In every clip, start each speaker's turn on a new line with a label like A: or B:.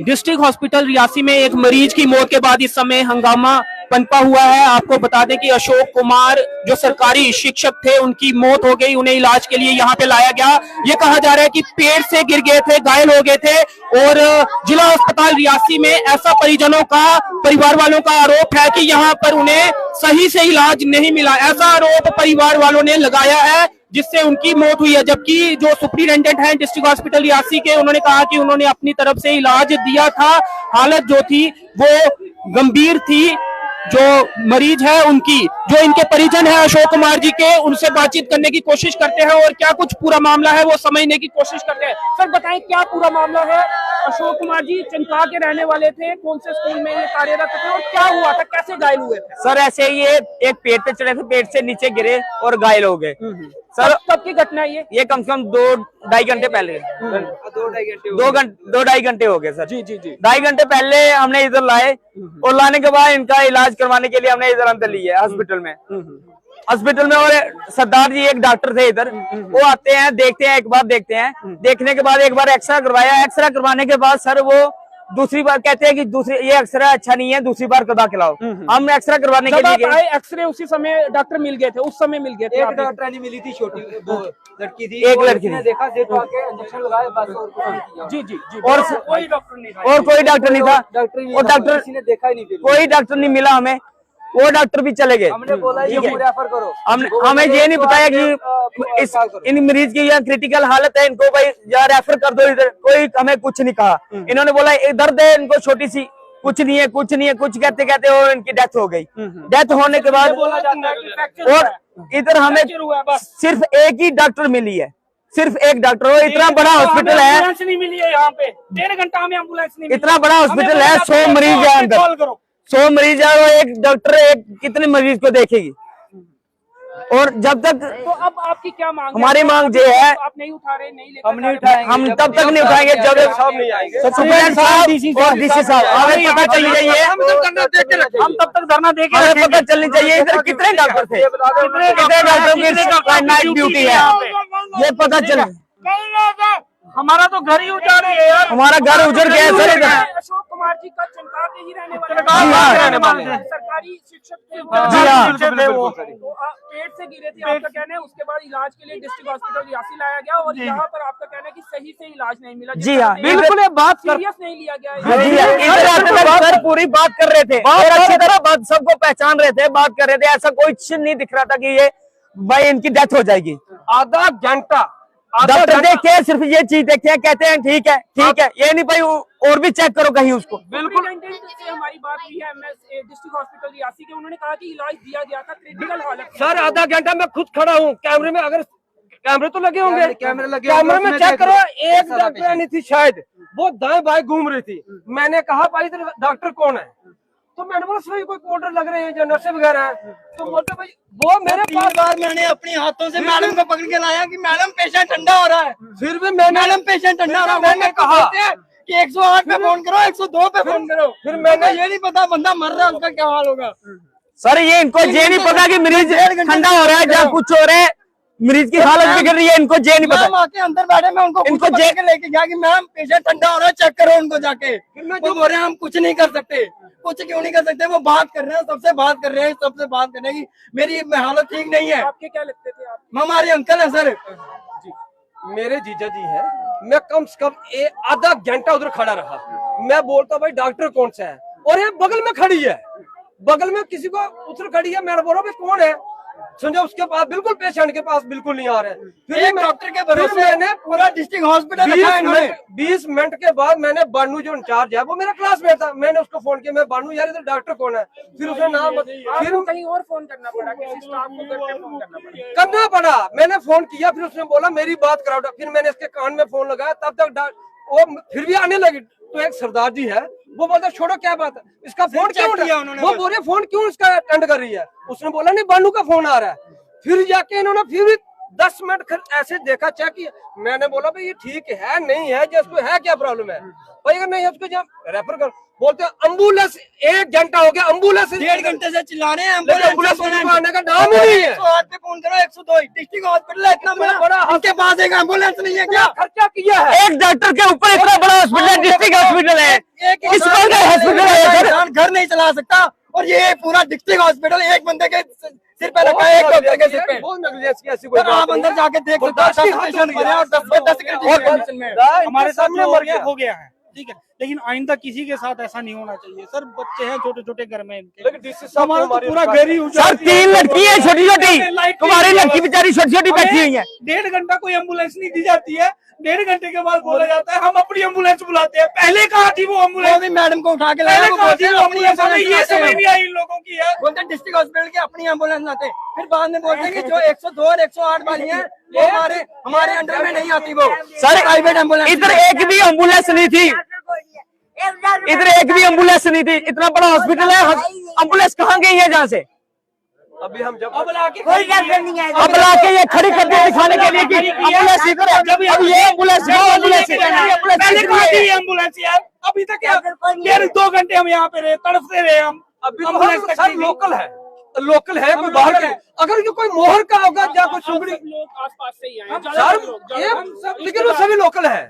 A: District hospital Reasi में एक मरीज की मौत के बाद इस समय हंगामा पनपा हुआ है। आपको बता दें कि अशोक कुमार जो सरकारी शिक्षक थे उनकी मौत हो गई, उन्हें इलाज के लिए यहाँ पे लाया गया। ये कहा जा रहा है कि पेड़ से गिर गए थे, घायल हो गए थे और जिला अस्पताल रियासी में ऐसा परिजनों का, परिवार वालों का आरोप है कि यहाँ पर उन्हें सही से इलाज नहीं मिला। ऐसा आरोप परिवार वालों ने लगाया है जिससे उनकी मौत हुई है। जबकि जो सुप्रिंटेंडेंट हैं डिस्ट्रिक्ट हॉस्पिटल रियासी के, उन्होंने कहा कि उन्होंने अपनी तरफ से इलाज दिया था, हालत जो थी वो गंभीर थी। जो मरीज है उनकी, जो इनके परिजन है अशोक कुमार जी के, उनसे बातचीत करने की कोशिश करते हैं और क्या कुछ पूरा मामला है वो समझने की कोशिश करते हैं। सर बताएं क्या पूरा मामला है। अशोक कुमार जी चंका के रहने वाले थे, कौन से स्कूल में ये कार्यरत थे और क्या हुआ था, कैसे घायल हुए थे?
B: सर ऐसे ये एक पेड़ पे चढ़े थे, पेड़ से नीचे गिरे और घायल हो गए।
A: सर कब की घटना है ये
B: कम से कम 2-2.5 घंटे पहले। 2-2.5 घंटे हो गए सर।
A: जी
B: 2.5 घंटे पहले हमने इधर लाए और लाने के बाद इनका इलाज करवाने के लिए हमने इधर अंदर लिया हॉस्पिटल में। और सरदार जी एक डॉक्टर थे इधर, वो आते हैं, देखते हैं, एक बार देखते हैं, देखने के बाद एक बार एक्सरा करवाया। एक्सरा करवाने के बाद सर वो दूसरी बार कहते हैं कि ये एक्सरा अच्छा नहीं है, दूसरी बार करवा के लाओ। हम एक्सरा करवाने के लिए
A: आए, एक्सरे उसी समय डॉक्टर मिल गए थे, उस समय मिल गए थे।
C: एक डॉक्टर नहीं मिली थी, छोटी 2 लड़की थी,
B: एक लड़की ने
C: देखा, देखो आके इंजेक्शन लगाए बस, और कुछ नहीं किया।
A: जी
B: और
A: कोई डॉक्टर नहीं था,
B: और कोई डॉक्टर नहीं था, और डॉक्टर
C: किसी ने देखा ही नहीं,
B: कोई डॉक्टर नहीं मिला हमें, वो डॉक्टर भी चले गए।
C: हमने बोला ये रेफर करो,
B: हमें ये नहीं बताया कि इन मरीज की यह क्रिटिकल हालत है, इनको भाई या रेफर कर दो इधर। कोई हमें कुछ नहीं कहा। इन्होंने बोला दर्द है इनको छोटी सी, कुछ नहीं है, कुछ कहते कहते और इनकी डेथ हो गई। डेथ होने के बाद और इधर हमें सिर्फ एक ही डॉक्टर मिली है, सिर्फ एक डॉक्टर। और इतना बड़ा हॉस्पिटल है,
A: नहीं मिली है यहाँ पे, 1.5 घंटा हमें एम्बुलेंस नहीं मिली।
B: इतना बड़ा हॉस्पिटल है, 100 मरीज है अंदर, 100 मरीज है और एक डॉक्टर कितने मरीज को देखेगी। और जब तक
A: तो अब आपकी क्या मांग?
B: हमारी मांग ये है,
A: आप नहीं उठा रहे, नहीं लेकर
C: हम नहीं उठाएंगे,
B: हम तब तक नहीं उठाएंगे जब सुप्रीम साहब और डीसी साहब हमें पता चलनी चाहिए।
A: हम तब तक धरना देके
B: हमें पता चलनी चाहिए इधर कितने डॉक्टर थे, कितने डॉक्टरों की नाइट ड्यूटी है, ये पता चले।
A: हमारा तो घर ही उजाड़ है यार,
B: हमारा घर उजड़ गया है सर।
A: अशोक कुमार जी का चंका के ही रहने वाले सरकारी शिक्षक थे।
B: जी हाँ,
A: पेट से गिरे थे आपका कहना है। उसके बाद इलाज के लिए डिस्ट्रिक्ट हॉस्पिटल रियासी लाया गया और यहाँ पर आपका कहना है कि सही से इलाज नहीं मिला।
B: जी हाँ,
A: बिल्कुल बात सीरियस नहीं लिया गया।
B: जी हाँ, सर पूरी बात कर रहे थे और अच्छी तरह बात सबको पहचान रहे थे, बात कर रहे थे। ऐसा कोई चीज नहीं दिख रहा था कि ये भाई इनकी डेथ हो जाएगी।
A: आधा घंटा
B: डॉक्टर देखते हैं, सिर्फ ये चीज देखते हैं, कहते हैं ठीक है, ये नहीं भाई और भी चेक करो कहीं उसको।
A: बिल्कुल से हमारी बात हुई है डिस्ट्रिक्ट हॉस्पिटल रियासी के, उन्होंने कहा कि इलाज दिया गया था, क्रिटिकल हालत।
C: सर आधा घंटा मैं खुद खड़ा हूँ कैमरे में, अगर कैमरे तो लगे होंगे, कैमरे में चेक करो। एक डॉक्टर नहीं थी शायद, वो दाएं बाएं घूम रही थी। मैंने कहा भाई डॉक्टर कौन है, तो मैंने बोला सर कोई पाउडर लग रहे हैं जो नर्से वगैरह है। तो बोलते भाई वो मेरे पास, बार मैंने अपने हाथों से मैडम को पकड़ के लाया कि मैडम पेशेंट ठंडा हो रहा है। फिर भी मैडम पेशेंट ठंडा हो रहा है, मैंने कहा कि 108 पे फोन करो, 102 पे फोन करो। फिर मैंने ये नहीं पता बंदा मर रहा है उसका क्या हाल होगा।
B: सर ये इनको ये नहीं पता कि मरीज ठंडा हो रहा है या कुछ हो रहा है, मरीज की हालत बिगड़ रही है, इनको ये नहीं पता।
C: आके अंदर बैठे, मैं उनको लेके गया कि मैम पेशेंट ठंडा हो रहा है, चेक करो उनको जाके। वो बोल रहे हैं हम कुछ नहीं कर सकते। कुछ क्यों नहीं कर सकते, वो बात कर रहे हैं, सबसे बात कर रहे हैं, सबसे बात करने की मेरी हालत ठीक नहीं है।
A: आपके क्या लगते थे आप?
C: हमारे अंकल है सर, मेरे जीजा जी है। मैं कम से कम आधा घंटा उधर खड़ा रहा। मैं बोलता भाई डॉक्टर कौन सा है, और ये बगल में खड़ी है, बगल में किसी को उधर खड़ी है। मैं बोला भाई कौन है, समझो उसके पास बिल्कुल पेशेंट के पास बिल्कुल नहीं आ रहे। फिर डॉक्टर के भरोसे मैंने पूरा डिस्ट्रिक्ट हॉस्पिटल 20 मिनट के बाद मैंने बानू जो इंचार्ज है वो मेरा क्लासमेट था, मैंने उसको फोन किया, मैं बानू यार इधर डॉक्टर कौन है। फिर उसने नाम, फिर
A: कहीं और फोन करना पड़ा, किसी स्टाफ को करके फोन करना
C: पड़ा। मैंने फोन किया, फिर उसने बोला मेरी बात कराओ। फिर मैंने इसके कान में फोन लगाया, तब तक वो फिर भी आने लगी। तो एक सरदार जी है, वो बोलता छोड़ो क्या बात है, इसका फोन क्यों किया उन्होंने, वो बोल रहे फोन क्यों इसका अटेंड कर रही है। उसने बोला नहीं बानू का फोन आ रहा है। फिर जाके इन्होंने फिर 10 मिनट ऐसे देखा, चेक किया। मैंने बोला भाई ये ठीक है नहीं है, जिसको है क्या प्रॉब्लम है भाई, अगर नहीं है उसको जब रेफर कर। बोलते एम्बुलेंस 1 घंटा हो गया, एम्बुलेंस 1.5 घंटे से चिल्ला रहे हैं, एम्बुलेंस आने का नाम ही नहीं है। 108 पे फोन करो, 102 डिस्ट्रिक्ट हॉस्पिटल है, इतना बड़ा उनके पास एक एम्बुलेंस नहीं है, क्या खर्चा किया है।
B: एक डॉक्टर के ऊपर इतना बड़ा हॉस्पिटल, डिस्ट्रिक्ट हॉस्पिटल है,
D: आ सकता, और ये पूरा डिस्ट्रिक्ट हॉस्पिटल एक बंदे के सिर पे रखा है, एक डॉक्टर के सिर पे।
C: बहुत नेगलिजेंस की ऐसी कोई
D: सर आप अंदर जाके देख सकते हो, 10 पेशेंट भरे हैं और 10 में 10 क्रिटिकल कंडीशन में है।
E: हमारे साथ जो हो गया है, ठीक है, लेकिन आइंदा किसी के साथ ऐसा नहीं होना चाहिए सर। बच्चे हैं छोटे छोटे घर में इनके,
C: लेकिन डीसी साहब
E: हमारा तो
C: हमारी
E: पूरा
C: बात
E: घर ही
C: है।
E: उजाड़
B: सर
E: दिया।
B: 3 लड़की है छोटी छोटी, तुम्हारी लड़की बेचारी छोटी छोटी बैठी हुई है।
E: 1.5 घंटा कोई एम्बुलेंस नहीं दी जाती है, 1.5 घंटे के बाद बोला जाता है हम अपनी एम्बुलेंस बुलाते हैं। पहले कहाँ थी वो
D: वो
E: एम्बुलेंस?
D: भी मैडम को उठा के लाया,
E: पहले
D: वो
E: कहाँ
D: बोलते
E: थी
D: हैं
E: वो
D: अपनी
E: एम्बुलेंस? हमें ये
D: एम्बुलेंस
E: समझ
D: लाते
E: नहीं
D: हैं,
E: आई इन लोगों की है।
D: बोलते हैं डिस्ट्रिक्ट हॉस्पिटल की अपनी एम्बुलेंस लाते, फिर बाद में बोलते हैं कि जो 102 और 108 वाली है वो हमारे अंडर में नहीं आती। वो
B: सर
D: प्राइवेट एम्बुलेंस,
B: इधर एक भी एम्बुलेंस नहीं थी, इधर एक भी एम्बुलेंस नहीं थी। इतना बड़ा हॉस्पिटल है, एम्बुलेंस कहाँ गई है जहाँ से?
C: अभी हम जब
E: अब लाके
F: कोई डॉक्टर नहीं आएगा।
B: अब लाके ये खड़ी कर दी दिखाने के लिए कि एम्बुलेंस इधर है, अब ये एम्बुलेंस वो एम्बुलेंस
E: पहले कहाँ थी ये एम्बुलेंस यार? अभी तक यार 1.5-2 घंटे हम यहाँ पे रहे, तड़पते रहे हम।
C: अभी तो
E: एम्बुलेंस
C: हम
E: तक
C: सर
E: नहीं गई।
C: लोकल है कोई बाहर का। अगर ये कोई मोहर का होगा या कोई सुगड़ी,
A: लोग आसपास से ही आए
C: सर ये लेकिन वो सभी लोकल है,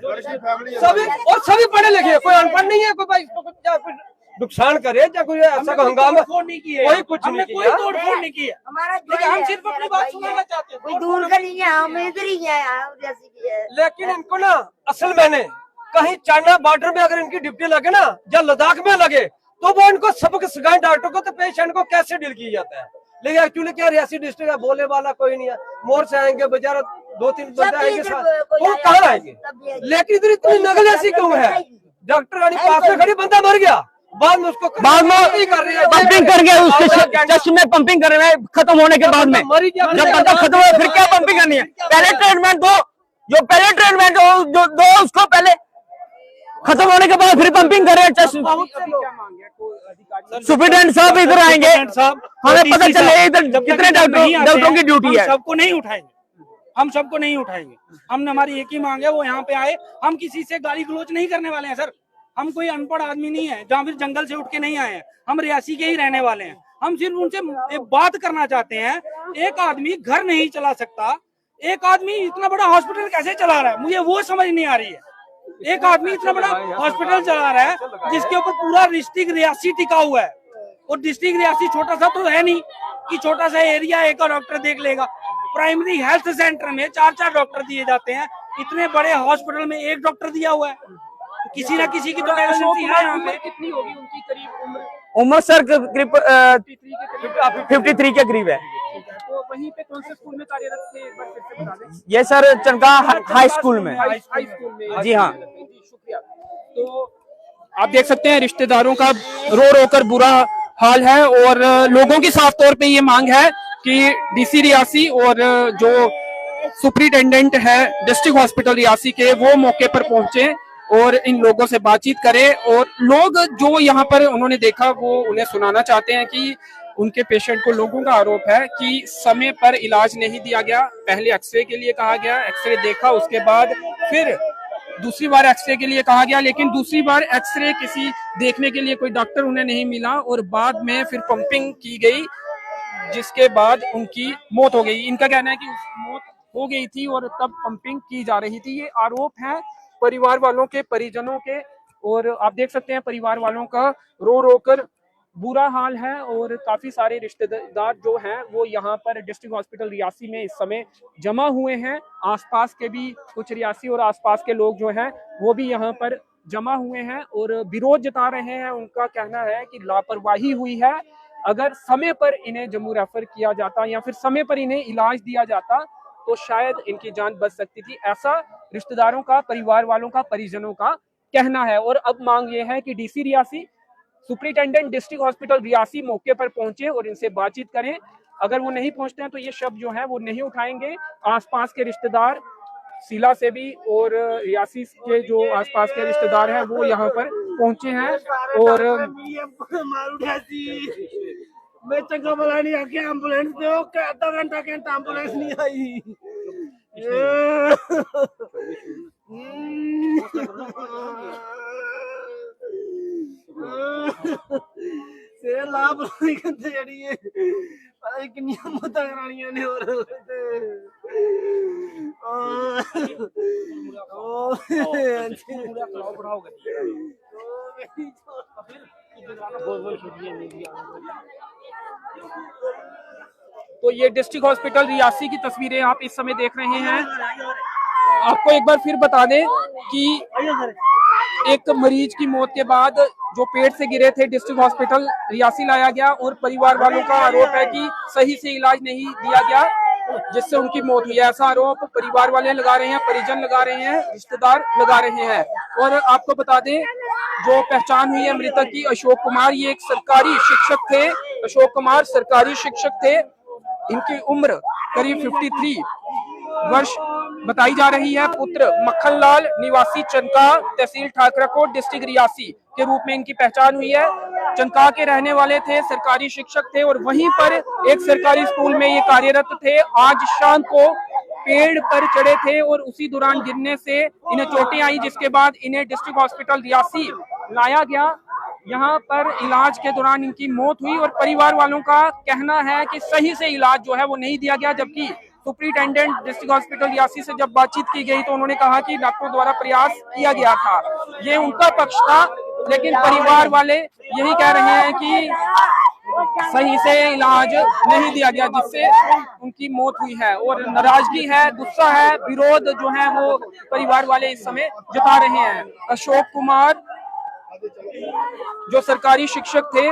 C: सभी और सभी पढ़े लिखे, कोई अनपढ़ नहीं है। कोई भाई इसको कुछ या कोई नुकसान करे या कोई ऐसा कोई हंगामा,
E: तोड़फोड़ नहीं की है,
C: कोई कुछ
E: हमने
C: नहीं
E: कोई
C: किया।
E: तोड़फोड़ नहीं की है,
F: हमारा
E: लेकिन हम सिर्फ अपनी बात सुनाना चाहते हैं।
F: कोई दूर का नहीं है, हम इधर ही है, हम जैसे कि है।
C: लेकिन इनको ना असल मैंने कहीं चाइना बॉर्डर में अगर इनकी ड्यूटी लगे ना या लद्दाख में लगे तो वो इनको सबक सिखाए डॉक्टर को तो पेशेंट को कैसे डील किया जाता है। लेकिन एक्चुअली क्या रियासी डिस्ट्रिक्ट है, बोले वाला कोई नहीं है। मोर से आएंगे बेचारा 2-3 बंदे आएंगे साथ, वो कहाँ आएंगे? लेकिन इधर इतनी नकल ऐसी क्यों है? डॉक्टर रानी पास में खड़ी, बंदा मर गया, बाद में उसको
B: बाद में
C: कर रही है,
B: पंपिंग कर गया, उसके चेस्ट में पंपिंग कर रहे हैं खत्म होने के बाद में।
C: मर ही गया,
B: जब बंदा खत्म हो फिर क्या पंपिंग करनी है? पहले ट्रीटमेंट दो, जो पहले ट्रीटमेंट दो उसको पहले, खत्म होने के बाद फिर पंपिंग करें। सुप्रिटेंडेंट साहब इधर आएंगे, हमें पता चले इधर कितने डॉक्टरों की ड्यूटी है।
E: सबको नहीं उठाएंगे, हम सबको नहीं उठाएंगे। हमने हमारी एक ही मांग है, वो यहाँ पे आए। हम किसी से गाली गलोच नहीं करने वाले हैं सर। हम कोई अनपढ़ आदमी नहीं है, जहाँ फिर जंगल से उठ के नहीं आए हैं। हम रियासी के ही रहने वाले हैं। हम सिर्फ उनसे एक बात करना चाहते हैं। एक आदमी घर नहीं चला सकता, एक आदमी इतना बड़ा हॉस्पिटल कैसे चला रहा है, मुझे वो समझ नहीं आ रही है। एक आदमी इतना बड़ा हॉस्पिटल चला रहा है जिसके ऊपर पूरा डिस्ट्रिक्ट रियासी टिका हुआ है, और डिस्ट्रिक्ट रियासी छोटा सा तो है नहीं कि छोटा सा एरिया एक और डॉक्टर देख लेगा। प्राइमरी हेल्थ सेंटर में 4-4 डॉक्टर दिए जाते हैं, इतने बड़े हॉस्पिटल में एक डॉक्टर दिया हुआ है। तो किसी ना किसी की तो डेफिशिएंसी है यहाँ पे।
A: कितनी होगी उनकी करीब उम्र?
B: उम्र सर करीब 53 के करीब है।
A: तो वहीं पे कौन से स्कूल में कार्यरत थे, एक बार फिर से बता दें।
B: ये सर चनका हाई स्कूल में।
A: हाई स्कूल में।
B: जी हाँ।
A: जी शुक्रिया। तो आप देख सकते हैं रिश्तेदारों का रो रो कर बुरा हाल है, और लोगों की साफ तौर पे ये मांग है कि डीसी रियासी और जो सुपरिटेंडेंट है डिस्ट्रिक्ट हॉस्पिटल रियासी के, वो मौके पर पहुंचे और इन लोगों से बातचीत करें। और लोग जो यहाँ पर उन्होंने देखा वो उन्हें सुनाना चाहते हैं कि उनके पेशेंट को, लोगों का आरोप है कि समय पर इलाज नहीं दिया गया। पहले एक्सरे के लिए कहा गया, एक्सरे देखा, उसके बाद फिर दूसरी बार एक्सरे के लिए कहा गया, लेकिन दूसरी बार एक्सरे किसी देखने के लिए कोई डॉक्टर उन्हें नहीं मिला, और बाद में फिर पंपिंग की गई, जिसके बाद उनकी मौत हो गई। इनका कहना है कि मौत हो गई थी और तब पंपिंग की जा रही थी। ये आरोप है परिवार वालों के, परिजनों के, और आप देख सकते हैं परिवार वालों का रो रो कर बुरा हाल है। और काफी सारे रिश्तेदार जो हैं वो यहाँ पर डिस्ट्रिक्ट हॉस्पिटल रियासी में इस समय जमा हुए हैं। आसपास के भी कुछ रियासी और आसपास के लोग जो हैं वो भी यहाँ पर जमा हुए हैं और विरोध जता रहे हैं। उनका कहना है कि लापरवाही हुई है। अगर समय पर इन्हें जम्मू रेफर किया जाता या फिर समय पर इन्हें इलाज दिया जाता तो शायद इनकी जान बच सकती थी। ऐसा रिश्तेदारों का, परिवार वालों का, परिजनों का कहना है। और अब मांग ये है कि DC Reasi, superintendent district hospital Reasi मौके पर पहुंचे और इनसे बातचीत करें। अगर वो नहीं पहुंचते हैं तो ये शब्द जो है वो नहीं उठाएंगे। आसपास के रिश्तेदार सीला से भी और रियासी के जो आसपास के रिश्तेदार हैं वो यहाँ पर पहुंचे हैं। और
E: मैं चंगा भला नहीं आके एम्बुलेंस दो, आधा घंटा एम्बुलेंस नहीं आई। से लाभ करते जड़ी है, पता किन्नियां मौतां करानियां ने। और
A: तो ये डिस्ट्रिक्ट हॉस्पिटल रियासी की तस्वीरें आप इस समय देख रहे हैं। आपको एक बार फिर बता दें कि एक मरीज की मौत के बाद जो पेड़ से गिरे थे डिस्ट्रिक्ट हॉस्पिटल रियासी लाया गया और परिवार वालों का आरोप है कि सही से इलाज नहीं दिया गया जिससे उनकी मौत हुई है। ऐसा आरोप परिवार वाले लगा रहे हैं, परिजन लगा रहे हैं, रिश्तेदार लगा रहे हैं। और आपको बता दें जो पहचान हुई है मृतक की, अशोक कुमार, ये एक सरकारी शिक्षक थे। अशोक कुमार सरकारी शिक्षक थे। इनकी उम्र करीब 53 वर्ष बताई जा रही है। पुत्र मक्खनलाल निवासी चनका, तहसील ठाकराकोट, डिस्ट्रिक्ट रियासी के रूप में इनकी पहचान हुई है। चनका के रहने वाले थे, सरकारी शिक्षक थे और वहीं पर एक सरकारी स्कूल में ये कार्यरत थे। आज शाम को पेड़ पर चढ़े थे और उसी दौरान गिरने से इन्हें चोटें आई, जिसके बाद इन्हें डिस्ट्रिक्ट हॉस्पिटल रियासी लाया गया। यहाँ पर इलाज के दौरान इनकी मौत हुई और परिवार वालों का कहना है कि सही से इलाज जो है वो नहीं दिया गया। जबकि सुप्रिंटेंडेंट डिस्ट्रिक्ट हॉस्पिटल रियासी से जब बातचीत की गई तो उन्होंने कहा कि डॉक्टरों द्वारा प्रयास किया गया था। ये उनका पक्ष था, लेकिन परिवार वाले यही कह रहे हैं कि सही से इलाज नहीं दिया गया जिससे उनकी मौत हुई है। और नाराजगी है, गुस्सा है, विरोध जो है वो परिवार वाले इस समय जता रहे हैं। अशोक कुमार जो सरकारी शिक्षक थे,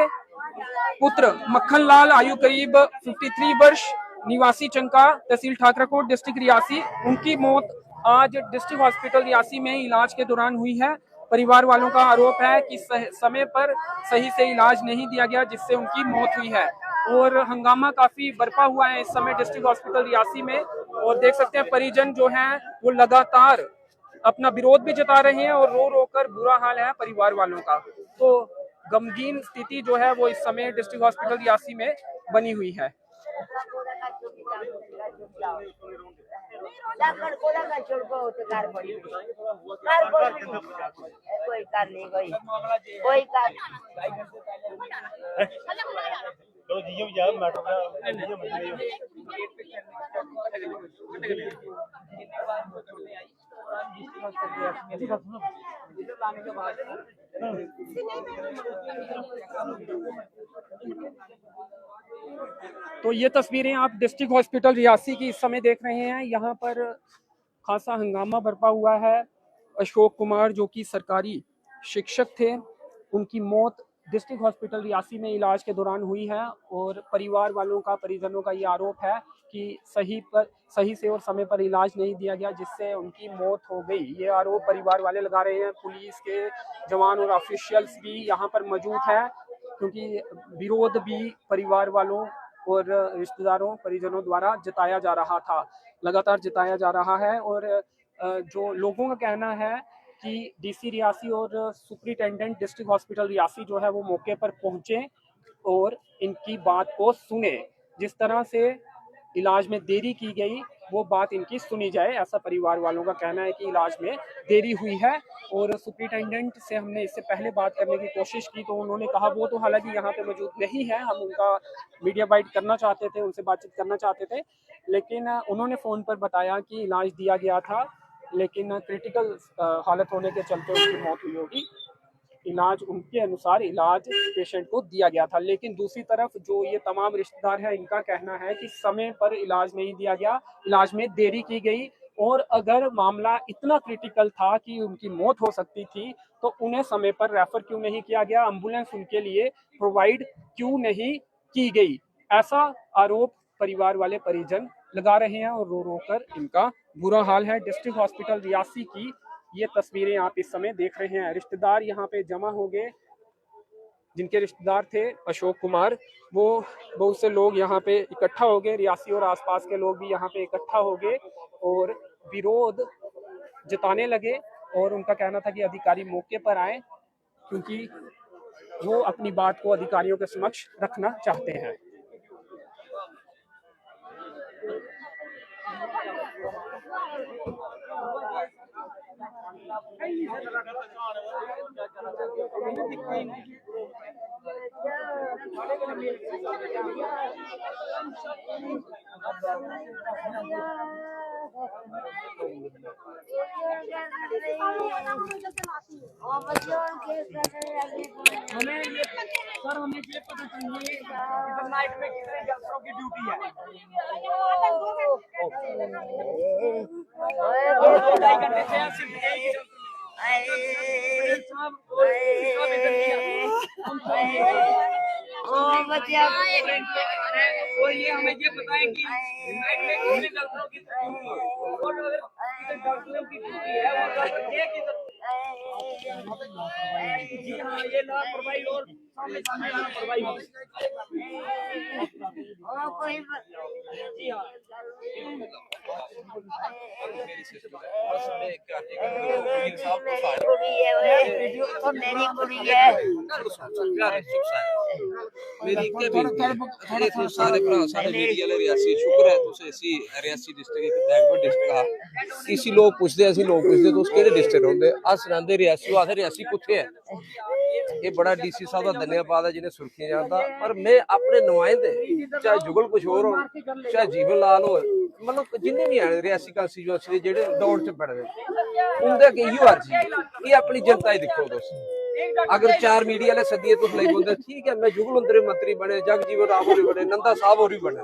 A: पुत्र मक्खनलाल आयु करीब 53 वर्ष, निवासी चंका, तहसील ठाकराकोट, डिस्ट्रिक्ट रियासी, उनकी मौत आज डिस्ट्रिक्ट हॉस्पिटल रियासी में इलाज के दौरान हुई है। परिवार वालों का आरोप है कि समय पर सही से इलाज नहीं दिया गया जिससे उनकी मौत हुई है। और हंगामा काफी बरपा हुआ है इस समय डिस्ट्रिक्ट हॉस्पिटल रियासी में। और देख सकते हैं परिजन जो हैं वो लगातार अपना विरोध भी जता रहे हैं और रो रो कर बुरा हाल है परिवार वालों का। तो गमगीन स्थिति जो है वो इस समय डिस्ट्रिक्ट हॉस्पिटल रियासी में बनी हुई है। तो ये तस्वीरें आप डिस्ट्रिक्ट हॉस्पिटल रियासी की इस समय देख रहे हैं। यहाँ पर खासा हंगामा बरपा हुआ है। अशोक कुमार जो कि सरकारी शिक्षक थे, उनकी मौत डिस्ट्रिक्ट हॉस्पिटल रियासी में इलाज के दौरान हुई है। और परिवार वालों का, परिजनों का ये आरोप है कि सही से और समय पर इलाज नहीं दिया गया जिससे उनकी मौत हो गई। ये आरोप परिवार वाले लगा रहे हैं। पुलिस के जवान और ऑफिशियल्स भी यहाँ पर मौजूद हैं क्योंकि विरोध भी परिवार वालों और रिश्तेदारों, परिजनों द्वारा जताया जा रहा था, लगातार जताया जा रहा है। और जो लोगों का कहना है कि डीसी रियासी और सुप्रिंटेंडेंट डिस्ट्रिक्ट हॉस्पिटल रियासी जो है वो मौके पर पहुंचे और इनकी बात को सुने। जिस तरह से इलाज में देरी की गई वो बात इनकी सुनी जाए, ऐसा परिवार वालों का कहना है कि इलाज में देरी हुई है। और सुप्रिंटेंडेंट से हमने इससे पहले बात करने की कोशिश की तो उन्होंने कहा, वो तो हालांकि यहाँ पे मौजूद नहीं है, हम उनका मीडिया बाइट करना चाहते थे, उनसे बातचीत करना चाहते थे, लेकिन उन्होंने फ़ोन पर बताया कि इलाज दिया गया था लेकिन क्रिटिकल हालत होने के चलते उनकी मौत हुई होगी। इलाज उनके अनुसार इलाज पेशेंट को दिया गया था। लेकिन दूसरी तरफ जो ये तमाम रिश्तेदार हैं, इनका कहना है कि समय पर इलाज नहीं दिया गया, इलाज में देरी की गई। और अगर मामला इतना क्रिटिकल था कि उनकी मौत हो सकती थी तो उन्हें समय पर रेफर क्यों नहीं किया गया, एम्बुलेंस उनके लिए प्रोवाइड क्यों नहीं की गई, ऐसा आरोप परिवार वाले परिजन लगा रहे हैं। और रो रो कर इनका बुरा हाल है। डिस्ट्रिक्ट हॉस्पिटल रियासी की ये तस्वीरें आप इस समय देख रहे हैं। रिश्तेदार यहाँ पे जमा हो गए, जिनके रिश्तेदार थे अशोक कुमार, वो बहुत से लोग यहाँ पे इकट्ठा हो गए। रियासी और आसपास के लोग भी यहाँ पे इकट्ठा हो गए और विरोध जताने लगे। और उनका कहना था कि अधिकारी मौके पर आए क्योंकि वो अपनी बात को अधिकारियों के समक्ष रखना चाहते हैं।
B: हमें ये सर हमें ये पता चाहिए कि नाइट में कितने डॉक्टरों की ड्यूटी है। 2-2.5 घंटे से सिर्फ एक ही और ये हमें ये बताएं कि नाइट में कितने डॉक्टरों की ड्यूटी है और अगर कितने डॉक्टरों की ड्यूटी है वो डॉक्टर एक ही जी हाँ ये लापरवाही और सामने सामने लापरवाही हो जी हाँ
F: मेरी कुड़ी है
G: मेरी क्या बेनती है सारे भरा सारे मीडिया वाले रियासी शुक्र है तुसे ਅਸੀਂ ਰਿਆਸੀ ਡਿਸਟ੍ਰਿਕਟ ਇੱਕ ਬੈਕਵਰਡ ਡਿਸਟ੍ਰਿਕਟ ਆ ਕਿਸੇ ਲੋਕ ਪੁੱਛਦੇ ਅਸੀਂ ਲੋਕ ਪੁੱਛਦੇ ਤੁਸੀਂ ਕਿਹੜੇ ਡਿਸਟ੍ਰਿਕਟ ਹੁੰਦੇ ਆ ਸੁਣਾਉਂਦੇ ਰਿਆਸੀ ਆਖਦੇ ਰਿਆਸੀ ਕਿੱਥੇ ਹੈ ਇਹ ਬੜਾ ਡੀਸੀ ਸਾਹਿਬ ਦਾ ਧੰਨਵਾਦ ਹੈ ਜਿਹਨੇ ਸੁਰਖੀਆਂ ਜਾਂਦਾ ਪਰ ਮੈਂ ਆਪਣੇ ਨੁਮਾਇੰਦੇ ਚਾਹੇ ਜੁਗਲ ਕਿਸ਼ੋਰ ਹੋ ਚਾਹੇ ਜੀਵਨ ਲਾਲ ਹੋ मतलब जिन्ने भी हैं रियासी कांस्टीट्यूएंसी दे जेड़े दौड़ च पड़दे उंदे के इहो अर्जी ये अपनी जनता ही दिखो तुस अगर 4 मीडिया वाले सदिए तुस लई बोलदे ठीक है मैं जुगल अंदर मंत्री बने जगजीवन राम होरी बने नंदा साहब होरी बने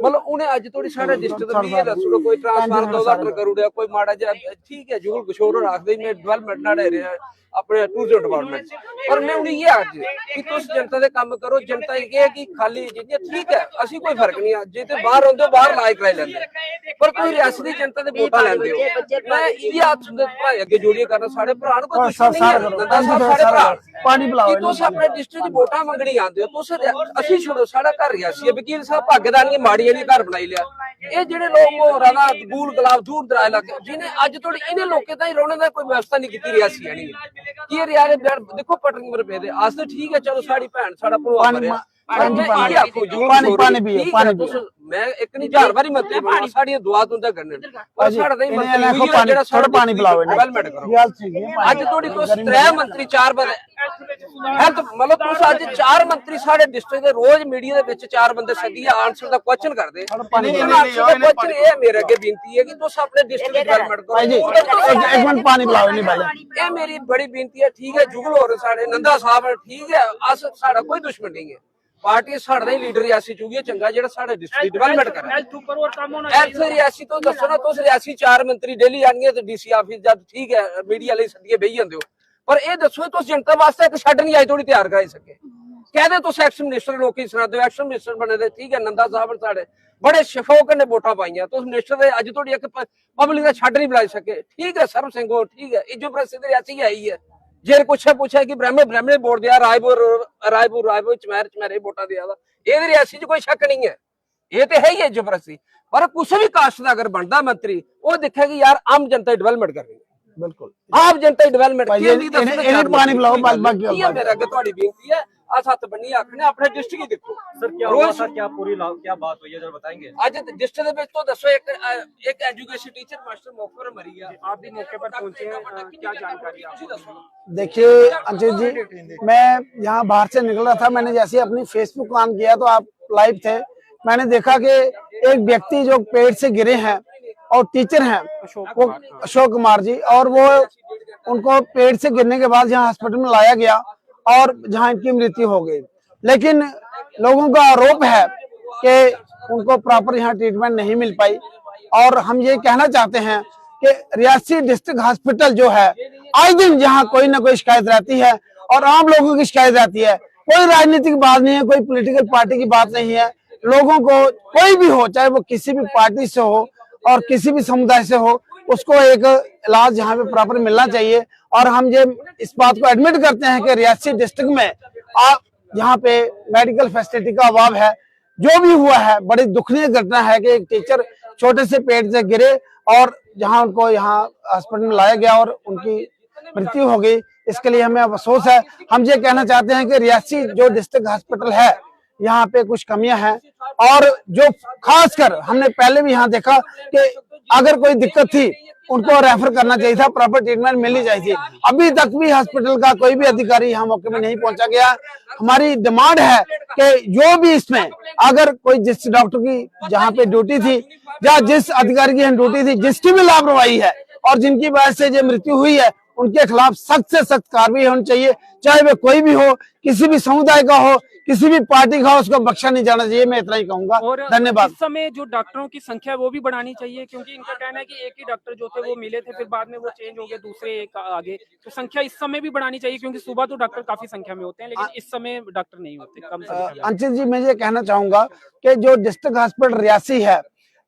G: मतलब उन्हें अज थोड़ी साढ़े डिस्ट्रिक्ट में ये दसो कोई ट्रांसफार्मर 2000 करोड़ कोई माड़ा जा ठीक है जुगल किशोर रखदे मैं डेवलपमेंट ना रह रहा अपने टूरिज्म डिपार्टमेंट पर मैं उन्हें ये अर्ज कि तुस जनता दे काम करो जनता ये कि खाली जिन्ने ठीक है असि कोई फर्क नहीं जे ते बाहर होंदे बाहर लायक कराई लेंदे पर कोई रियासत दी जनता दे वोटां लैंदे हो मैं ये हाथ सुनदे भाई अगे जोड़िए करना साडे भरा को दुश्मन नहीं है नंदा साहब साडे भरा पानी पिलाओ तुस अपने डिस्ट्रिक्ट दी वोटां मंगणी आंदे हो तुस असि छोड़ो साडा घर रियासी है वकील साहब भागेदारी माड़ियां ने घर बनाई लिया ये जेडे लोग मोहरा दा दूर गुलाब दूर दराज इलाके जिन्हें अज तोड़ी इन्हें लोकें ताईं रौहने दा कोई व्यवस्था नहीं कीती रियासी है नहीं ये रियाले देखो पटनी पर पे दे आज तो ठीक है चलो साड़ी भैन साड़ा भरवा मरे पानी मैं एक नहीं 4 बारी मंत्री बना साड़ी दुआ तुंदा करने पर साड़ा नहीं मंत्री हुई जेड़ा साड़ा पानी पिलाओ डेवलपमेंट करो आज थोड़ी तो 3 मंत्री 4 बार है तो मतलब तुस आज 4 मंत्री साडे डिस्ट्रिक्ट दे रोज मीडिया दे विच 4 बंदे सदिया आंसर दा क्वेश्चन करदे क्वेश्चन ए मेरे अगे बेनती है कि तुस अपने डिस्ट्रिक्ट डेवलपमेंट करो एक मिनट पानी पिलाओ नहीं भाई ए मेरी बड़ी बेनती है ठीक है जुगल और साडे नंदा साहब ठीक है अस साडा कोई दुश्मन नहीं है पार्टी साडा ही लीडर रियासी चुगी चंगा जेड़ा साडे डिस्ट्रिक्ट डेवलपमेंट करे ऐसे रियासी तो दसो ना तुस रियासी 4 मंत्री डेली आनिए ते डीसी ऑफिस जब ठीक है मीडिया ले सदिए बेही जांदे हो पर ए दसो तुस जनता वास्ते एक छड्ड नहीं आई थोड़ी तैयार कराई सके कहदे तुस एक्स मिनिस्टर लोकी सुनादे एक्स मिनिस्टर बने दे ठीक है नंदा साहब साडे बड़े शफौक ने वोटां पाईयां तुस मिनिस्टर दे अज थोड़ी एक पब्लिक दा छड्ड नहीं बुलाई सके ठीक है सरब सिंह हो ठीक है इज्जो प्रसिद्ध रियासी आई है जे कुछ पूछा कि ब्राह्मण वोट दिया रायपुर चमैर वोटा दिया ये रियासी च कोई शक नहीं है ये तो है ही है जबरदस्ती पर कुछ भी कास्ट का अगर बनता मंत्री वो दिखे कि यार आम जनता डेवलपमेंट कर रही है बिल्कुल आप जनता डेवलपमेंट पानी पिलाओ मेरे अगे तुहाडी बेनती है साथ बनी आखने अपने डिस्ट्रिक्ट ही देखो
H: सर क्या हुआ सर क्या पूरी क्या बात हुई है जरा बताएंगे
G: आज डिस्ट्रिक्ट दे विच तो दसो एक एजुकेशन टीचर मास्टर मौके पर मरी गया आप भी मौके पर पहुंचे हैं क्या जानकारी आपको दसो
I: देखिए अंकित जी मैं यहाँ बाहर से निकल रहा था मैंने जैसे अपनी फेसबुक ऑन किया तो आप लाइव थे मैंने देखा कि एक व्यक्ति जो पेड़ से गिरे हैं और टीचर हैं वो अशोक कुमार जी और वो उनको पेड़ से गिरने के बाद यहाँ हॉस्पिटल में लाया गया और जहां इनकी मृत्यु हो गई लेकिन लोगों का आरोप है कि उनको प्रॉपर यहाँ ट्रीटमेंट नहीं मिल पाई और हम ये कहना चाहते हैं कि रियासी डिस्ट्रिक्ट हॉस्पिटल जो है आए दिन यहाँ कोई ना कोई शिकायत रहती है और आम लोगों की शिकायत रहती है कोई राजनीतिक बात नहीं है कोई पॉलिटिकल पार्टी की बात नहीं है लोगों को कोई भी हो चाहे वो किसी भी पार्टी से हो और किसी भी समुदाय से हो उसको एक इलाज यहाँ पे प्रॉपर मिलना चाहिए और हम ये इस बात को एडमिट करते हैं कि रियासी डिस्ट्रिक्ट में यहाँ पे मेडिकल फैसिलिटी का अभाव है जो भी हुआ है बड़ी दुखनीय घटना है कि एक टीचर छोटे से पेड़ से गिरे और जहाँ उनको यहाँ हॉस्पिटल में लाया गया और उनकी मृत्यु हो गई इसके लिए हमें अफसोस है हम ये कहना चाहते हैं कि रियासी जो डिस्ट्रिक्ट हॉस्पिटल है यहाँ पे कुछ कमियां हैं और जो खासकर हमने पहले भी यहाँ देखा कि अगर कोई दिक्कत थी उनको रेफर करना चाहिए था, प्रॉपर ट्रीटमेंट मिलनी चाहिए थी। अभी तक भी हॉस्पिटल का कोई भी अधिकारी यहाँ मौके में नहीं पहुंचा गया। हमारी डिमांड है कि जो भी इसमें अगर कोई जिस डॉक्टर की जहाँ पे ड्यूटी थी या जिस अधिकारी की ड्यूटी थी, जिसकी भी लापरवाही है और जिनकी वजह से ये मृत्यु हुई है, उनके खिलाफ सख्त से सख्त कार्रवाई होनी चाहिए, चाहे वे कोई भी हो, किसी भी समुदाय का हो, किसी भी पार्टी का हो, उसको बख्शा नहीं जाना चाहिए। मैं इतना ही कहूंगा।
A: और
I: धन्यवाद।
A: इस समय जो डॉक्टरों की संख्या है वो भी बढ़ानी चाहिए, क्योंकि इनका कहना है कि एक ही डॉक्टर जो थे वो मिले थे, फिर बाद में वो चेंज हो गए, दूसरे एक आगे। तो संख्या इस समय भी बढ़ानी चाहिए, क्योंकि सुबह तो डॉक्टर काफी संख्या में होते हैं, लेकिन इस समय डॉक्टर नहीं होते, कम संख्या में।
I: अंकित जी, मैं ये कहना चाहूंगा कि जो डिस्ट्रिक्ट हॉस्पिटल रियासी है,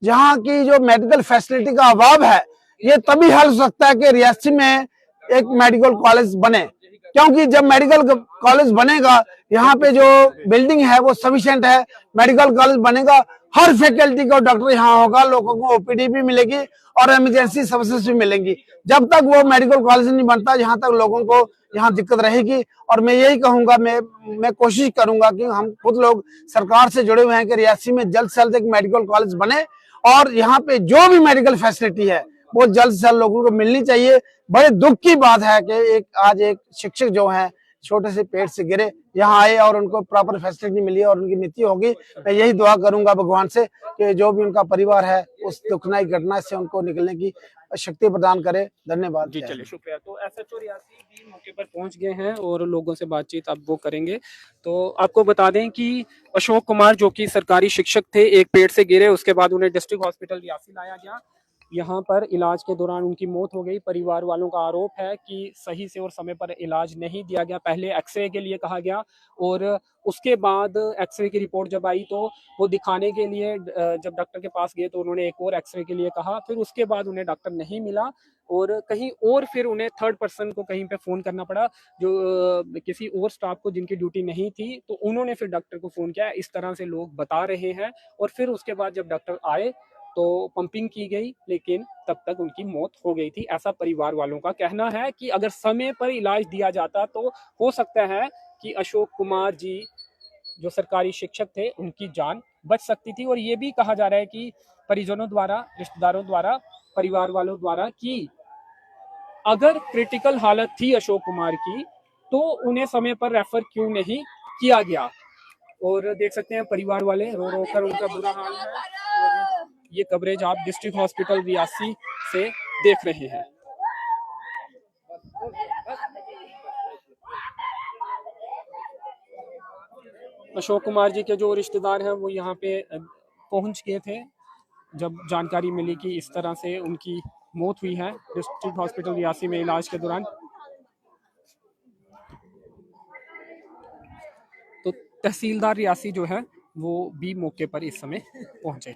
I: जहाँ की जो मेडिकल फैसिलिटी का अभाव है, ये तभी हल हो सकता है कि रियासी में एक मेडिकल कॉलेज बने, क्योंकि जब मेडिकल कॉलेज बनेगा, यहाँ पे जो बिल्डिंग है वो सफिशिएंट है, मेडिकल कॉलेज बनेगा, हर फैकल्टी का डॉक्टर यहाँ होगा, लोगों को ओपीडी भी मिलेगी और इमरजेंसी सर्विसेज भी मिलेंगी। जब तक वो मेडिकल कॉलेज नहीं बनता, यहाँ तक लोगों को यहाँ दिक्कत रहेगी। और मैं यही कहूंगा, मैं कोशिश करूंगा कि हम खुद लोग सरकार से जुड़े हुए हैं कि रियासी में जल्द से जल्द एक मेडिकल कॉलेज बने और यहाँ पे जो भी मेडिकल फैसिलिटी है वो जल्द से जल्द लोगों को मिलनी चाहिए। बड़े दुख की बात है कि आज एक शिक्षक जो है छोटे से पेट से गिरे, यहाँ आए और उनको प्रॉपर फैसिलिटी मिली और उनकी मृत्यु होगी। मैं यही दुआ करूंगा भगवान से कि जो भी उनका परिवार है उस दुखदायी घटना से उनको निकलने की शक्ति प्रदान करे। धन्यवाद
A: जी, चलिए, शुक्रिया। तो एसएचओ रियासी भी मौके पर पहुंच गए हैं और लोगों से बातचीत अब वो करेंगे। तो आपको बता दें कि अशोक कुमार जो कि सरकारी शिक्षक थे, एक पेट से गिरे, उसके बाद उन्हें डिस्ट्रिक्ट हॉस्पिटल रियासी लाया गया। यहाँ पर इलाज के दौरान उनकी मौत हो गई। परिवार वालों का आरोप है कि सही से और समय पर इलाज नहीं दिया गया। पहले एक्सरे के लिए कहा गया और उसके बाद एक्सरे की रिपोर्ट जब आई तो वो दिखाने के लिए जब डॉक्टर के पास गए तो उन्होंने एक और एक्सरे के लिए कहा। फिर उसके बाद उन्हें डॉक्टर नहीं मिला और कहीं और फिर उन्हें थर्ड पर्सन को कहीं पे फ़ोन करना पड़ा, जो किसी और स्टाफ को जिनकी ड्यूटी नहीं थी, तो उन्होंने फिर डॉक्टर को फ़ोन किया। इस तरह से लोग बता रहे हैं। और फिर उसके बाद जब डॉक्टर आए तो पंपिंग की गई, लेकिन तब तक उनकी मौत हो गई थी। ऐसा परिवार वालों का कहना है कि अगर समय पर इलाज दिया जाता तो हो सकता है कि अशोक कुमार जी जो सरकारी शिक्षक थे उनकी जान बच सकती थी। और ये भी कहा जा रहा है कि परिजनों द्वारा, रिश्तेदारों द्वारा, परिवार वालों द्वारा कि अगर क्रिटिकल हालत थी अशोक कुमार की तो उन्हें समय पर रेफर क्यों नहीं किया गया। और देख सकते हैं परिवार वाले रो रो कर उनका बुरा हाल है। और ये कवरेज आप डिस्ट्रिक्ट हॉस्पिटल रियासी से देख रहे हैं। अशोक कुमार जी के जो रिश्तेदार हैं वो यहाँ पे पहुंच गए थे जब जानकारी मिली कि इस तरह से उनकी मौत हुई है डिस्ट्रिक्ट हॉस्पिटल रियासी में इलाज के दौरान। तो तहसीलदार रियासी जो है वो भी मौके पर इस समय पहुंचे।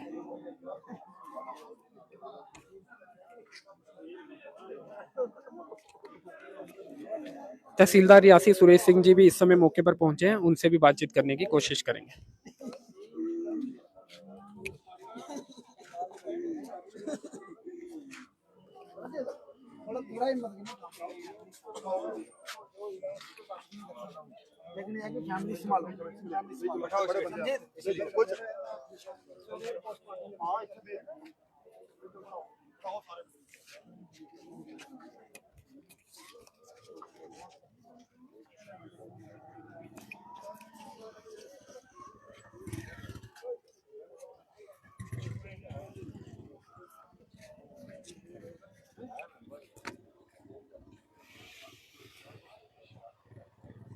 A: तहसीलदार रियासी सुरेश सिंह जी भी इस समय मौके पर पहुंचे हैं, उनसे भी बातचीत करने की कोशिश करेंगे।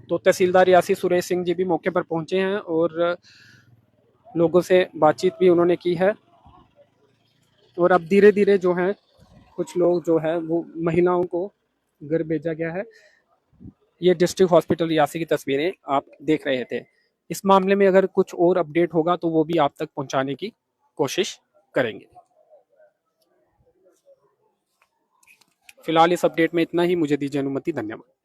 A: तो तहसीलदार रियासी सुरेश सिंह जी भी मौके पर पहुंचे हैं और लोगों से बातचीत भी उन्होंने की है। और अब धीरे धीरे जो है कुछ लोग जो है वो महिलाओं को घर भेजा गया है। ये डिस्ट्रिक्ट हॉस्पिटल रियासी की तस्वीरें आप देख रहे थे। इस मामले में अगर कुछ और अपडेट होगा तो वो भी आप तक पहुंचाने की कोशिश करेंगे। फिलहाल इस अपडेट में इतना ही। मुझे दीजिए अनुमति। धन्यवाद।